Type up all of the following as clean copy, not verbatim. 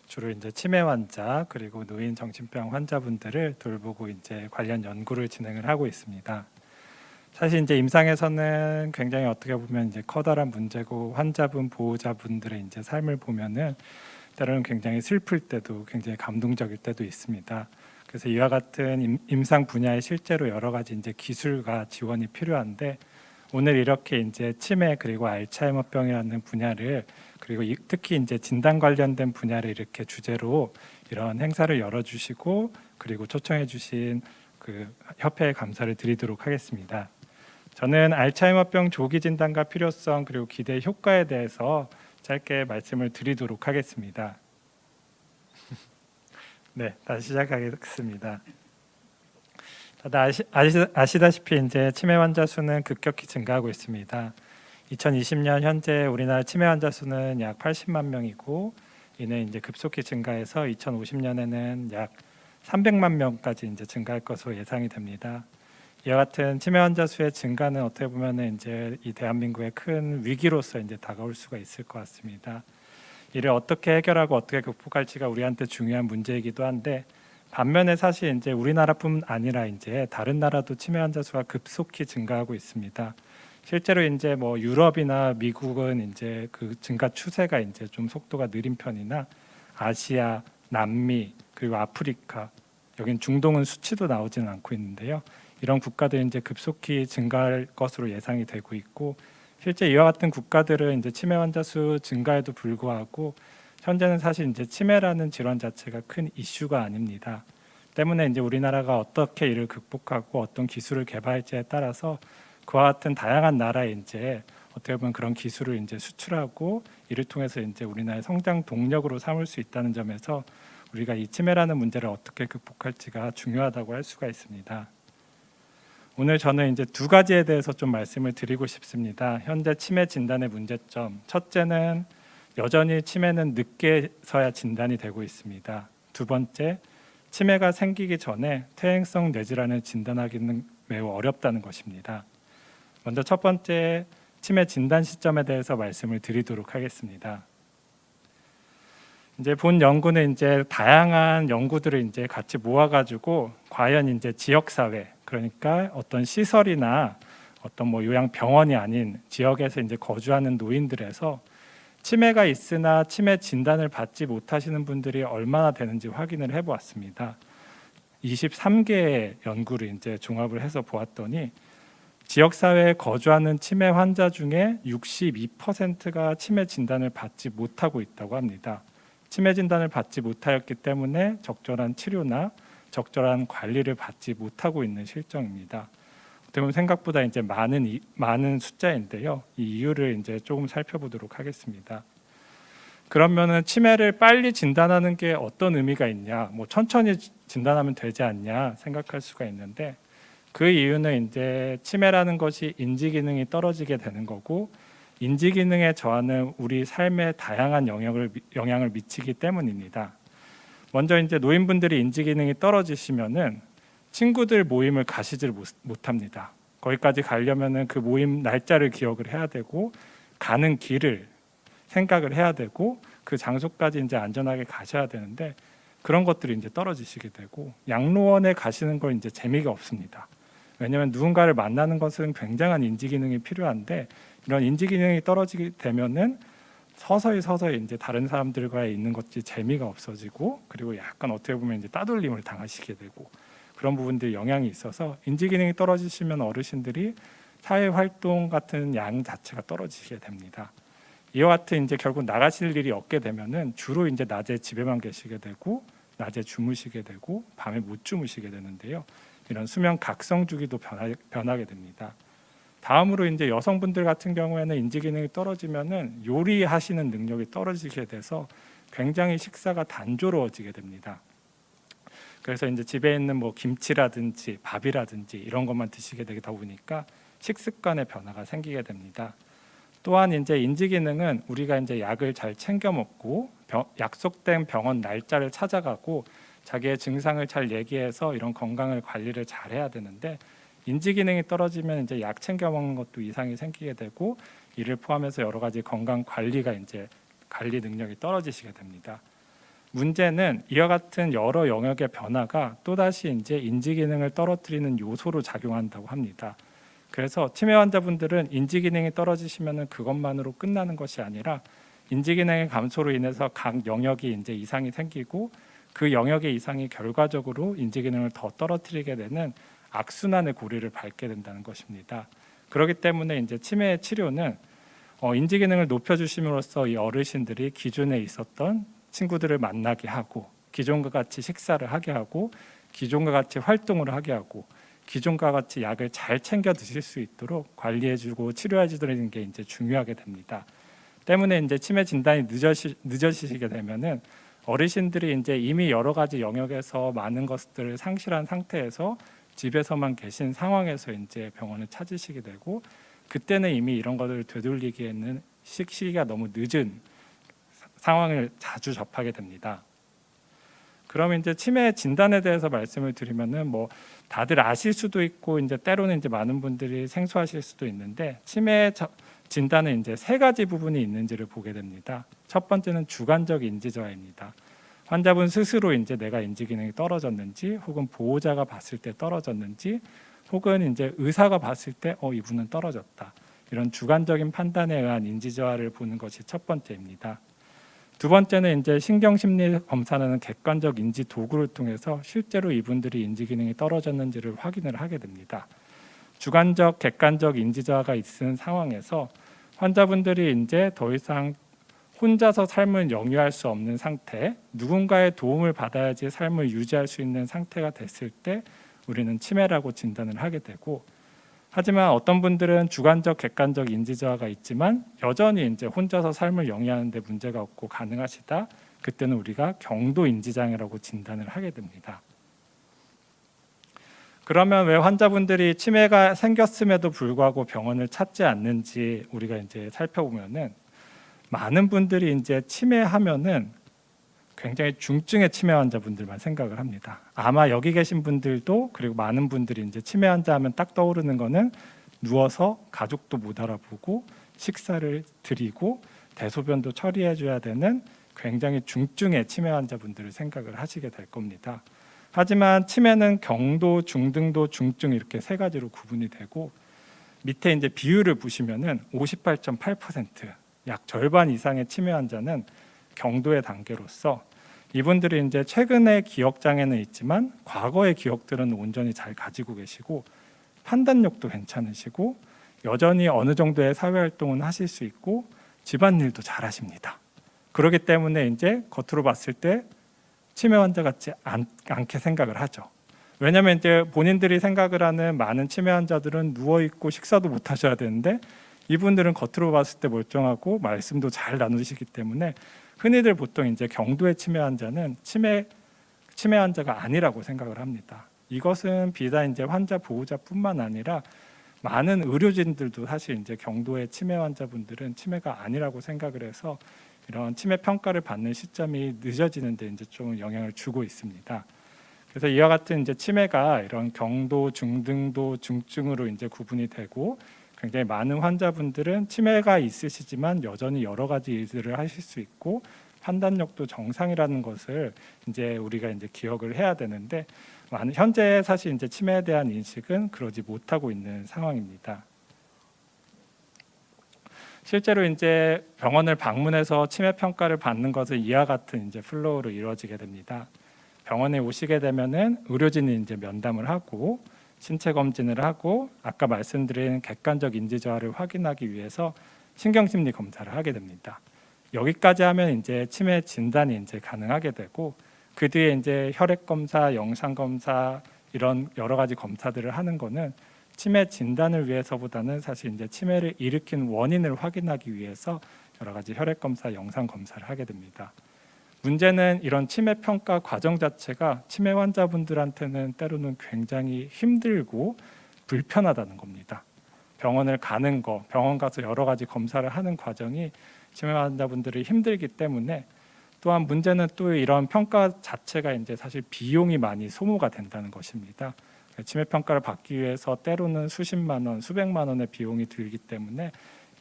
주로 이제 치매 환자 그리고 노인 정신병 환자분들을 돌보고 이제 관련 연구를 진행을 하고 있습니다. 사실 이제 임상에서는 굉장히 어떻게 보면 이제 커다란 문제고 환자분 보호자분들의 이제 삶을 보면은 때로는 굉장히 슬플 때도 굉장히 감동적일 때도 있습니다. 그래서 이와 같은 임상 분야에 실제로 여러 가지 이제 기술과 지원이 필요한데 오늘 이렇게 이제 치매 그리고 알츠하이머병이라는 분야를 그리고 특히 이제 진단 관련된 분야를 이렇게 주제로 이런 행사를 열어주시고 그리고 초청해주신 그 협회에 감사를 드리도록 하겠습니다. 저는 알츠하이머병 조기 진단과 필요성 그리고 기대 효과에 대해서 짧게 말씀을 드리도록 하겠습니다. 네, 다시 시작하겠습니다. 다들 아시다시피 이제 치매 환자 수는 급격히 증가하고 있습니다. 2020년 현재 우리나라 치매 환자 수는 약 80만 명이고 이는 이제 급속히 증가해서 2050년에는 약 300만 명까지 이제 증가할 것으로 예상이 됩니다. 이와 같은 치매 환자 수의 증가는 어떻게 보면은 이제 이 대한민국의 큰 위기로서 이제 다가올 수가 있을 것 같습니다. 이를 어떻게 해결하고 어떻게 극복할지가 우리한테 중요한 문제이기도 한데 반면에 사실 이제 우리나라뿐 아니라 이제 다른 나라도 치매 환자 수가 급속히 증가하고 있습니다. 실제로 이제 뭐 유럽이나 미국은 이제 그 증가 추세가 이제 좀 속도가 느린 편이나 아시아, 남미 그리고 아프리카 여긴 중동은 수치도 나오지는 않고 있는데요. 이런 국가들은 이제 급속히 증가할 것으로 예상이 되고 있고 실제 이와 같은 국가들은 이제 치매 환자 수 증가에도 불구하고 현재는 사실 이제 치매라는 질환 자체가 큰 이슈가 아닙니다. 때문에 이제 우리나라가 어떻게 이를 극복하고 어떤 기술을 개발할지에 따라서 그와 같은 다양한 나라에 이제 어떻게 보면 그런 기술을 이제 수출하고 이를 통해서 이제 우리나라의 성장 동력으로 삼을 수 있다는 점에서 우리가 이 치매라는 문제를 어떻게 극복할지가 중요하다고 할 수가 있습니다. 오늘 저는 이제 두 가지에 대해서 좀 말씀을 드리고 싶습니다. 현재 치매 진단의 문제점. 첫째는 여전히 치매는 늦게서야 진단이 되고 있습니다. 두 번째, 치매가 생기기 전에 퇴행성 뇌질환을 진단하기는 매우 어렵다는 것입니다. 먼저 첫 번째 치매 진단 시점에 대해서 말씀을 드리도록 하겠습니다. 이제 본 연구는 이제 다양한 연구들을 이제 같이 모아가지고 과연 이제 지역 사회 그러니까 어떤 시설이나 어떤 뭐 요양병원이 아닌 지역에서 이제 거주하는 노인들에서 치매가 있으나 치매 진단을 받지 못하시는 분들이 얼마나 되는지 확인을 해보았습니다. 23개의 연구를 이제 종합을 해서 보았더니 지역사회에 거주하는 치매 환자 중에 62%가 치매 진단을 받지 못하고 있다고 합니다. 치매 진단을 받지 못하였기 때문에 적절한 치료나 적절한 관리를 받지 못하고 있는 실정입니다. 어떻게 보면 생각보다 이제 많은 숫자인데요. 이 이유를 이제 조금 살펴보도록 하겠습니다. 그러면은 치매를 빨리 진단하는 게 어떤 의미가 있냐? 뭐 천천히 진단하면 되지 않냐 생각할 수가 있는데 그 이유는 이제 치매라는 것이 인지 기능이 떨어지게 되는 거고 인지 기능의 저하는 우리 삶에 다양한 영향을 미치기 때문입니다. 먼저 이제 노인분들이 인지 기능이 떨어지시면은 친구들 모임을 가시질 못합니다. 거기까지 가려면은 그 모임 날짜를 기억을 해야 되고 가는 길을 생각을 해야 되고 그 장소까지 이제 안전하게 가셔야 되는데 그런 것들이 이제 떨어지시게 되고 양로원에 가시는 거 이제 재미가 없습니다. 왜냐하면 누군가를 만나는 것은 굉장한 인지 기능이 필요한데 이런 인지 기능이 떨어지게 되면은 서서히 이제 다른 사람들과 있는 것이 재미가 없어지고 그리고 약간 어떻게 보면 이제 따돌림을 당하시게 되고 그런 부분들이 영향이 있어서 인지 기능이 떨어지시면 어르신들이 사회 활동 같은 양 자체가 떨어지게 됩니다. 이와 같은 이제 결국 나가실 일이 없게 되면은 주로 이제 낮에 집에만 계시게 되고 낮에 주무시게 되고 밤에 못 주무시게 되는데요. 이런 수면 각성 주기도 변하게 됩니다. 다음으로 이제 여성분들 같은 경우에는 인지 기능이 떨어지면은 요리하시는 능력이 떨어지게 돼서 굉장히 식사가 단조로워지게 됩니다. 그래서 이제 집에 있는 뭐 김치라든지 밥이라든지 이런 것만 드시게 되다 보니까 식습관의 변화가 생기게 됩니다. 또한 이제 인지 기능은 우리가 이제 약을 잘 챙겨 먹고 약속된 병원 날짜를 찾아가고 자기의 증상을 잘 얘기해서 이런 건강을 관리를 잘 해야 되는데 인지 기능이 떨어지면 이제 약 챙겨 먹는 것도 이상이 생기게 되고 이를 포함해서 여러 가지 건강 관리가 이제 관리 능력이 떨어지시게 됩니다. 문제는 이와 같은 여러 영역의 변화가 또다시 이제 인지 기능을 떨어뜨리는 요소로 작용한다고 합니다. 그래서 치매 환자분들은 인지 기능이 떨어지시면은 그것만으로 끝나는 것이 아니라 인지 기능의 감소로 인해서 각 영역이 이제 이상이 생기고 그 영역의 이상이 결과적으로 인지 기능을 더 떨어뜨리게 되는 악순환의 고리를 밟게 된다는 것입니다. 그렇기 때문에 이제 치매의 치료는 인지 기능을 높여주심으로써 이 어르신들이 기존에 있었던 친구들을 만나게 하고 기존과 같이 식사를 하게 하고 기존과 같이 활동을 하게 하고 기존과 같이 약을 잘 챙겨 드실 수 있도록 관리해주고 치료해주는 게 이제 중요하게 됩니다. 때문에 이제 치매 진단이 늦어지시게 되면은 어르신들이 이제 이미 여러 가지 영역에서 많은 것들을 상실한 상태에서 집에서만 계신 상황에서 이제 병원을 찾으시게 되고 그때는 이미 이런 것을 되돌리기에는 시기가 너무 늦은 상황을 자주 접하게 됩니다. 그러면 이제 치매 진단에 대해서 말씀을 드리면은 뭐 다들 아실 수도 있고 이제 때로는 이제 많은 분들이 생소하실 수도 있는데 치매 진단은 이제 세 가지 부분이 있는지를 보게 됩니다. 첫 번째는 주관적 인지 저하입니다. 환자분 스스로 이제 내가 인지 기능이 떨어졌는지 혹은 보호자가 봤을 때 떨어졌는지 혹은 이제 의사가 봤을 때 이분은 떨어졌다. 이런 주관적인 판단에 의한 인지 저하를 보는 것이 첫 번째입니다. 두 번째는 이제 신경심리 검사는 객관적 인지 도구를 통해서 실제로 이분들이 인지 기능이 떨어졌는지를 확인을 하게 됩니다. 주관적, 객관적 인지 저하가 있는 상황에서 환자분들이 이제 더 이상 혼자서 삶을 영위할 수 없는 상태, 누군가의 도움을 받아야지 삶을 유지할 수 있는 상태가 됐을 때 우리는 치매라고 진단을 하게 되고, 하지만 어떤 분들은 주관적, 객관적 인지 저하가 있지만 여전히 이제 혼자서 삶을 영위하는 데 문제가 없고 가능하시다. 그때는 우리가 경도 인지 장애라고 진단을 하게 됩니다. 그러면 왜 환자분들이 치매가 생겼음에도 불구하고 병원을 찾지 않는지 우리가 이제 살펴보면은 많은 분들이 이제 치매하면은 굉장히 중증의 치매 환자분들만 생각을 합니다. 아마 여기 계신 분들도 그리고 많은 분들이 이제 치매 환자 하면 딱 떠오르는 거는 누워서 가족도 못 알아보고 식사를 드리고 대소변도 처리해 줘야 되는 굉장히 중증의 치매 환자분들을 생각을 하시게 될 겁니다. 하지만 치매는 경도, 중등도, 중증 이렇게 세 가지로 구분이 되고 밑에 이제 비율을 보시면은 58.8%, 약 절반 이상의 치매 환자는 경도의 단계로서 이분들이 이제 최근에 기억 장애는 있지만 과거의 기억들은 온전히 잘 가지고 계시고 판단력도 괜찮으시고 여전히 어느 정도의 사회 활동은 하실 수 있고 집안일도 잘 하십니다. 그렇기 때문에 이제 겉으로 봤을 때 치매 환자 같지 않게 생각을 하죠. 왜냐하면 이제 본인들이 생각을 하는 많은 치매 환자들은 누워 있고 식사도 못 하셔야 되는데 이분들은 겉으로 봤을 때 멀쩡하고 말씀도 잘 나누시기 때문에 흔히들 보통 이제 경도의 치매 환자는 치매 환자가 아니라고 생각을 합니다. 이것은 비단 이제 환자 보호자뿐만 아니라 많은 의료진들도 사실 이제 경도의 치매 환자분들은 치매가 아니라고 생각을 해서 이런 치매 평가를 받는 시점이 늦어지는 데 이제 좀 영향을 주고 있습니다. 그래서 이와 같은 이제 치매가 이런 경도, 중등도, 중증으로 이제 구분이 되고 굉장히 많은 환자분들은 치매가 있으시지만 여전히 여러 가지 일들을 하실 수 있고 판단력도 정상이라는 것을 이제 우리가 이제 기억을 해야 되는데 현재 사실 이제 치매에 대한 인식은 그러지 못하고 있는 상황입니다. 실제로 이제 병원을 방문해서 치매 평가를 받는 것은 이와 같은 이제 플로우로 이루어지게 됩니다. 병원에 오시게 되면은 의료진이 이제 면담을 하고 신체 검진을 하고 아까 말씀드린 객관적 인지 저하를 확인하기 위해서 신경심리 검사를 하게 됩니다. 여기까지 하면 이제 치매 진단이 이제 가능하게 되고 그 뒤에 이제 혈액 검사, 영상 검사 이런 여러 가지 검사들을 하는 거는 치매 진단을 위해서보다는 사실 이제 치매를 일으킨 원인을 확인하기 위해서 여러 가지 혈액 검사, 영상 검사를 하게 됩니다. 문제는 이런 치매 평가 과정 자체가 치매 환자분들한테는 때로는 굉장히 힘들고 불편하다는 겁니다. 병원을 가는 거, 병원 가서 여러 가지 검사를 하는 과정이 치매 환자분들이 힘들기 때문에 또한 문제는 또 이런 평가 자체가 이제 사실 비용이 많이 소모가 된다는 것입니다. 치매 평가를 받기 위해서 때로는 수십만 원, 수백만 원의 비용이 들기 때문에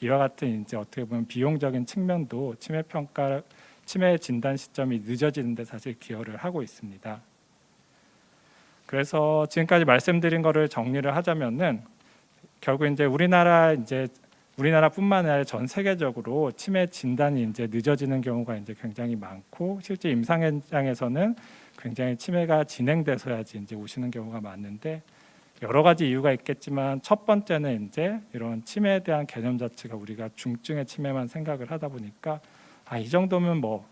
이와 같은 이제 어떻게 보면 비용적인 측면도 치매 평가 치매 진단 시점이 늦어지는 데 사실 기여를 하고 있습니다. 그래서 지금까지 말씀드린 거를 정리를 하자면은 결국 이제 우리나라뿐만 아니라 전 세계적으로 치매 진단이 이제 늦어지는 경우가 이제 굉장히 많고, 실제 임상 현장에서는 굉장히 치매가 진행돼서야지 이제 오시는 경우가 많은데, 여러 가지 이유가 있겠지만 첫 번째는 이제 이런 치매에 대한 개념 자체가 우리가 중증의 치매만 생각을 하다 보니까 이 정도면 뭐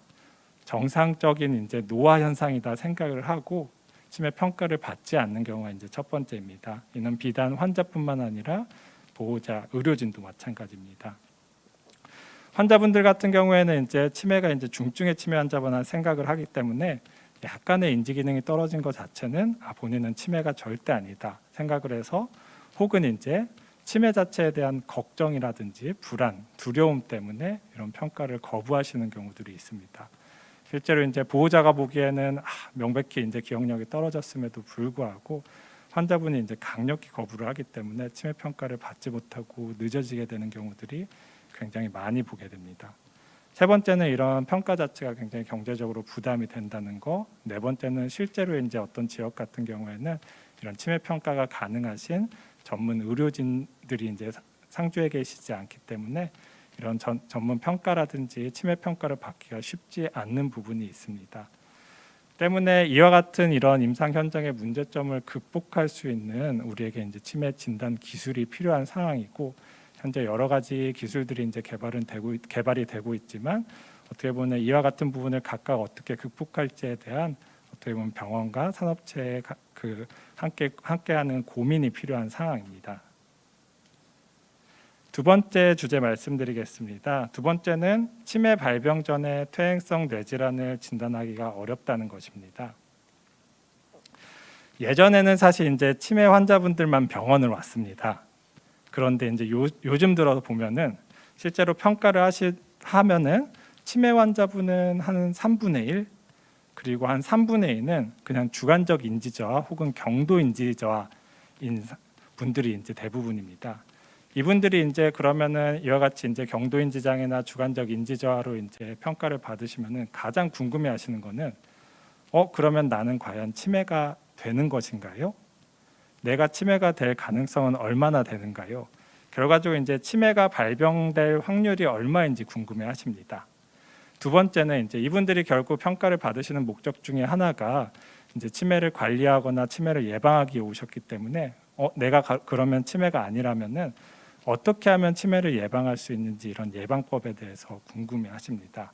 정상적인 이제 노화 현상이다 생각을 하고 치매 평가를 받지 않는 경우가 이제 첫 번째입니다. 이는 비단 환자뿐만 아니라 보호자, 의료진도 마찬가지입니다. 환자분들 같은 경우에는 이제 치매가 이제 중증의 치매 환자분한 생각을 하기 때문에 약간의 인지 기능이 떨어진 것 자체는 본인은 치매가 절대 아니다 생각을 해서, 혹은 이제 치매 자체에 대한 걱정이라든지 불안, 두려움 때문에 이런 평가를 거부하시는 경우들이 있습니다. 실제로 이제 보호자가 보기에는 명백히 이제 기억력이 떨어졌음에도 불구하고 환자분이 이제 강력히 거부를 하기 때문에 치매 평가를 받지 못하고 늦어지게 되는 경우들이 굉장히 많이 보게 됩니다. 세 번째는 이런 평가 자체가 굉장히 경제적으로 부담이 된다는 거. 네 번째는 실제로 이제 어떤 지역 같은 경우에는 이런 치매 평가가 가능하신 전문 의료진들이 이제 상주에 계시지 않기 때문에 이런 전문 평가라든지 치매 평가를 받기가 쉽지 않는 부분이 있습니다. 때문에 이와 같은 이런 임상 현장의 문제점을 극복할 수 있는 우리에게 이제 치매 진단 기술이 필요한 상황이고, 현재 여러 가지 기술들이 이제 개발이 되고 있지만, 어떻게 보면 이와 같은 부분을 각각 어떻게 극복할지에 대한 어떻게 보면 병원과 산업체의 함께하는 고민이 필요한 상황입니다. 두 번째 주제 말씀드리겠습니다. 두 번째는 치매 발병 전에 퇴행성 뇌질환을 진단하기가 어렵다는 것입니다. 예전에는 사실 이제 치매 환자분들만 병원을 왔습니다. 그런데 이제 요즘 들어 보면은 실제로 평가를 하면은 치매 환자분은 한 3분의 1, 그리고 한 3분의 2는 그냥 주관적 인지저하 혹은 경도 인지저하인 분들이 이제 대부분입니다. 이분들이 이제 그러면은 이와 같이 이제 경도 인지장애나 주관적 인지저하로 이제 평가를 받으시면은 가장 궁금해하시는 거는 그러면 나는 과연 치매가 되는 것인가요? 내가 치매가 될 가능성은 얼마나 되는가요? 결과적으로 이제 치매가 발병될 확률이 얼마인지 궁금해하십니다. 두 번째는 이제 이분들이 결국 평가를 받으시는 목적 중에 하나가 이제 치매를 관리하거나 치매를 예방하기 위해 오셨기 때문에 내가 그러면 치매가 아니라면은 어떻게 하면 치매를 예방할 수 있는지 이런 예방법에 대해서 궁금해하십니다.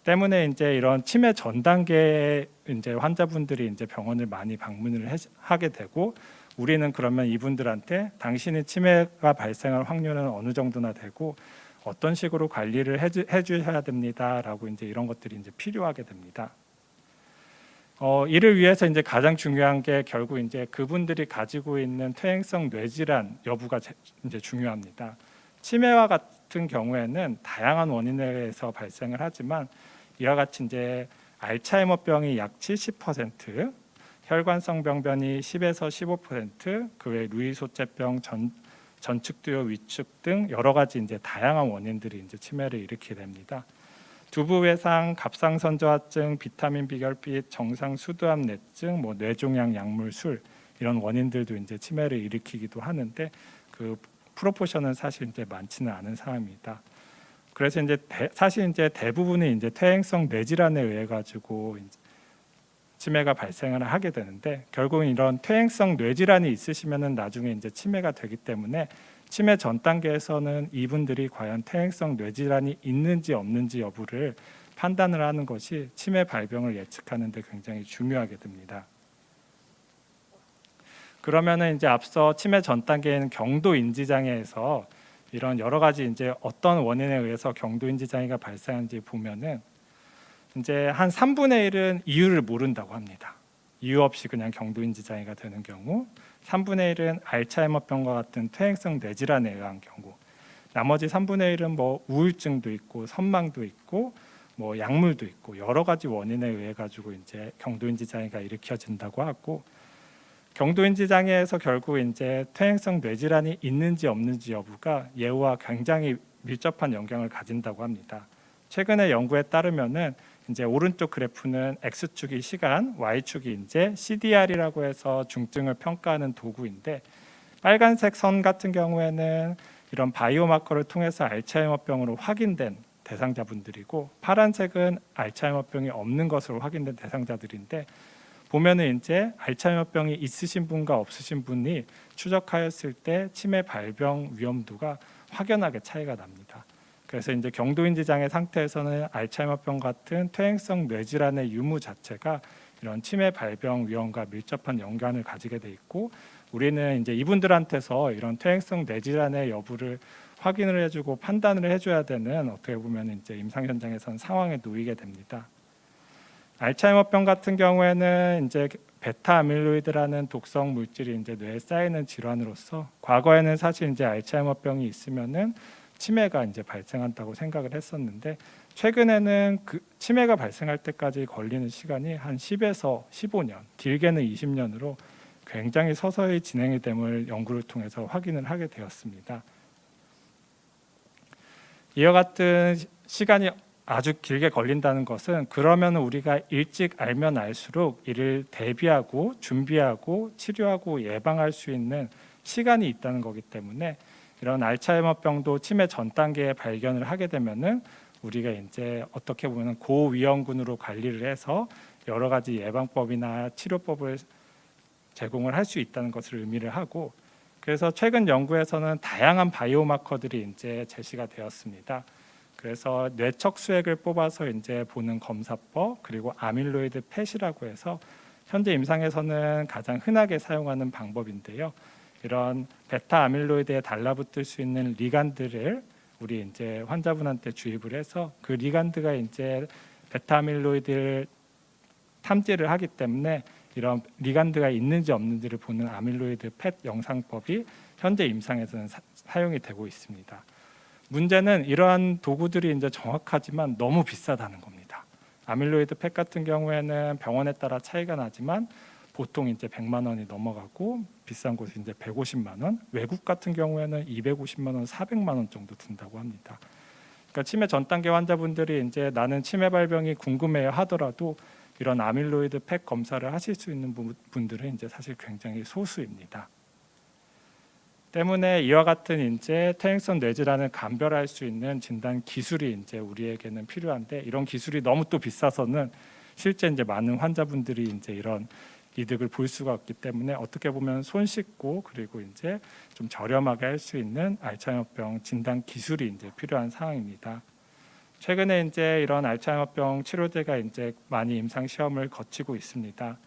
때문에 이제 이런 치매 전 단계에 이제 환자분들이 이제 병원을 많이 방문을 하게 되고, 우리는 그러면 이분들한테 당신의 치매가 발생할 확률은 어느 정도나 되고 어떤 식으로 관리를 해주셔야 됩니다라고 이제 이런 것들이 이제 필요하게 됩니다. 이를 위해서 이제 가장 중요한 게 결국 이제 그분들이 가지고 있는 퇴행성 뇌질환 여부가 이제 중요합니다. 치매와 같은 경우에는 다양한 원인에 의해서 발생을 하지만 이와 같이 이제 알츠하이머병이 약 70%, 혈관성 병변이 10에서 15%, 그 외 루이 소재병, 전축두요 위축 등 여러 가지 이제 다양한 원인들이 이제 치매를 일으키게 됩니다. 두부 외상, 갑상선저하증, 비타민 비결핍, 정상 수두압 뇌증, 뇌종양 약물 술 이런 원인들도 이제 치매를 일으키기도 하는데 그 프로포션은 사실 이제 많지는 않은 상황입니다. 그래서 이제 사실 이제 대부분이 이제 퇴행성 뇌질환에 의해 가지고 치매가 발생을 하게 되는데, 결국은 이런 퇴행성 뇌질환이 있으시면은 나중에 이제 치매가 되기 때문에 치매 전 단계에서는 이분들이 과연 퇴행성 뇌질환이 있는지 없는지 여부를 판단을 하는 것이 치매 발병을 예측하는 데 굉장히 중요하게 됩니다. 그러면은 이제 앞서 치매 전 단계에는 경도 인지 장애에서 이런 여러 가지 이제 어떤 원인에 의해서 경도 인지 장애가 발생하는지 보면은 이제 한 3분의 1은 이유를 모른다고 합니다. 이유 없이 그냥 경도 인지 장애가 되는 경우, 3분의 1은 알츠하이머병과 같은 퇴행성 뇌질환에 의한 경우, 나머지 3분의 1은 우울증도 있고 선망도 있고 약물도 있고 여러 가지 원인에 의해 가지고 이제 경도 인지 장애가 일으켜진다고 하고, 경도 인지 장애에서 결국 이제 퇴행성 뇌질환이 있는지 없는지 여부가 예후와 굉장히 밀접한 영향을 가진다고 합니다. 최근의 연구에 따르면은 이제 오른쪽 그래프는 X축이 시간, Y축이 이제 CDR이라고 해서 중증을 평가하는 도구인데, 빨간색 선 같은 경우에는 이런 바이오마커를 통해서 알츠하이머병으로 확인된 대상자분들이고, 파란색은 알츠하이머병이 없는 것으로 확인된 대상자들인데, 보면은 이제 알츠하이머병이 있으신 분과 없으신 분이 추적하였을 때 치매 발병 위험도가 확연하게 차이가 납니다. 그래서 이제 경도인지 장애 상태에서는 알츠하이머병 같은 퇴행성 뇌질환의 유무 자체가 이런 치매 발병 위험과 밀접한 연관을 가지게 돼 있고, 우리는 이제 이분들한테서 이런 퇴행성 뇌질환의 여부를 확인을 해주고 판단을 해줘야 되는, 어떻게 보면 이제 임상 현장에서는 상황에 놓이게 됩니다. 알츠하이머병 같은 경우에는 이제 베타 아밀로이드라는 독성 물질이 이제 뇌에 쌓이는 질환으로서, 과거에는 사실 이제 알츠하이머병이 있으면은 치매가 이제 발생한다고 생각을 했었는데, 최근에는 그 치매가 발생할 때까지 걸리는 시간이 한 10에서 15년, 길게는 20년으로 굉장히 서서히 진행이 됨을 연구를 통해서 확인을 하게 되었습니다. 이와 같은 시간이 아주 길게 걸린다는 것은, 그러면 우리가 일찍 알면 알수록 이를 대비하고 준비하고 치료하고 예방할 수 있는 시간이 있다는 거기 때문에, 이런 알츠하이머병도 치매 전 단계에 발견을 하게 되면은 우리가 이제 어떻게 보면 고위험군으로 관리를 해서 여러 가지 예방법이나 치료법을 제공을 할 수 있다는 것을 의미를 하고, 그래서 최근 연구에서는 다양한 바이오마커들이 이제 제시가 되었습니다. 그래서 뇌척 수액을 뽑아서 이제 보는 검사법, 그리고 아밀로이드 펫이라고 해서 현재 임상에서는 가장 흔하게 사용하는 방법인데요. 이런 베타 아밀로이드에 달라붙을 수 있는 리간드를 우리 이제 환자분한테 주입을 해서, 그 리간드가 이제 베타 아밀로이드를 탐지를 하기 때문에 이런 리간드가 있는지 없는지를 보는 아밀로이드 펫 영상법이 현재 임상에서는 사용이 되고 있습니다. 문제는 이러한 도구들이 이제 정확하지만 너무 비싸다는 겁니다. 아밀로이드 펫 같은 경우에는 병원에 따라 차이가 나지만 보통 이제 100만 원이 넘어가고, 비싼 곳이 이제 150만 원, 외국 같은 경우에는 250만 원, 400만 원 정도 든다고 합니다. 그러니까 치매 전 단계 환자분들이 이제 나는 치매 발병이 궁금해요 하더라도 이런 아밀로이드 펫 검사를 하실 수 있는 분들은 이제 사실 굉장히 소수입니다. 때문에 이와 같은 이제 퇴행성 뇌질환을 감별할 수 있는 진단 기술이 이제 우리에게는 필요한데, 이런 기술이 너무 또 비싸서는 실제 이제 많은 환자분들이 이제 이런 이득을 볼 수가 없기 때문에, 어떻게 보면 손쉽고 그리고 이제 좀 저렴하게 할 수 있는 알츠하이머병 진단 기술이 이제 필요한 상황입니다. 최근에 이제 이런 알츠하이머병 치료제가 이제 많이 임상 시험을 거치고 있습니다.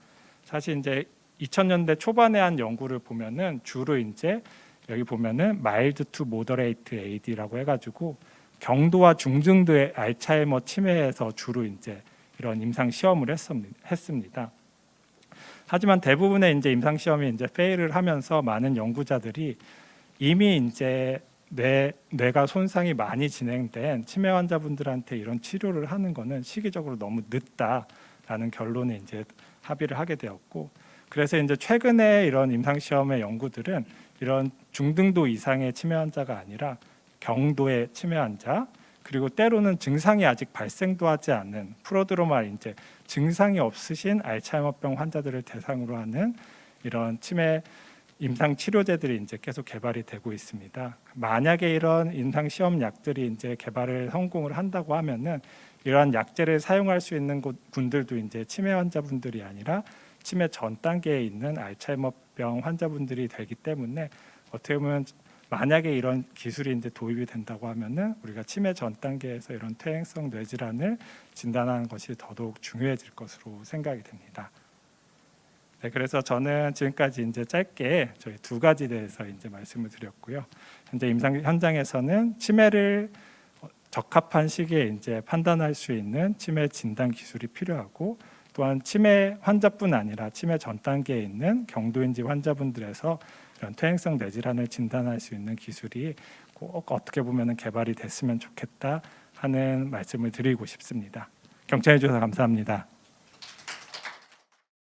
사실 이제 2000년대 초반에 한 연구를 보면은 주로 이제 여기 보면은 마일드 투 모더레이트 AD라고 해가지고 경도와 중증도의 알츠하이머 치매에서 주로 이제 이런 임상 시험을 했습니다. 하지만 대부분의 이제 임상 시험이 이제 페일을 하면서 많은 연구자들이 이미 이제 뇌가 손상이 많이 진행된 치매 환자분들한테 이런 치료를 하는 것은 시기적으로 너무 늦다라는 결론에 이제 합의를 하게 되었고, 그래서 이제 최근에 이런 임상 시험의 연구들은 이런 중등도 이상의 치매 환자가 아니라 경도의 치매 환자, 그리고 때로는 증상이 아직 발생도 하지 않는 프로드로말 이제 증상이 없으신 알츠하이머병 환자들을 대상으로 하는 이런 치매 임상 치료제들이 이제 계속 개발이 되고 있습니다. 만약에 이런 임상 시험 약들이 이제 개발을 성공을 한다고 하면은 이러한 약제를 사용할 수 있는 분들도 이제 치매 환자분들이 아니라 치매 전 단계에 있는 알츠하이머병 환자분들이 되기 때문에, 어떻게 보면 만약에 이런 기술이 이제 도입이 된다고 하면은 우리가 치매 전 단계에서 이런 퇴행성 뇌질환을 진단하는 것이 더더욱 중요해질 것으로 생각이 됩니다. 네, 그래서 저는 지금까지 이제 짧게 저희 두 가지 대해서 이제 말씀을 드렸고요. 현재 임상 현장에서는 치매를 적합한 시기에 이제 판단할 수 있는 치매 진단 기술이 필요하고, 또한 치매 환자뿐 아니라 치매 전 단계에 있는 경도인지 환자분들에서 이런 퇴행성 뇌질환을 진단할 수 있는 기술이 꼭 어떻게 보면 개발이 됐으면 좋겠다 하는 말씀을 드리고 싶습니다. 경청해 주셔서 감사합니다.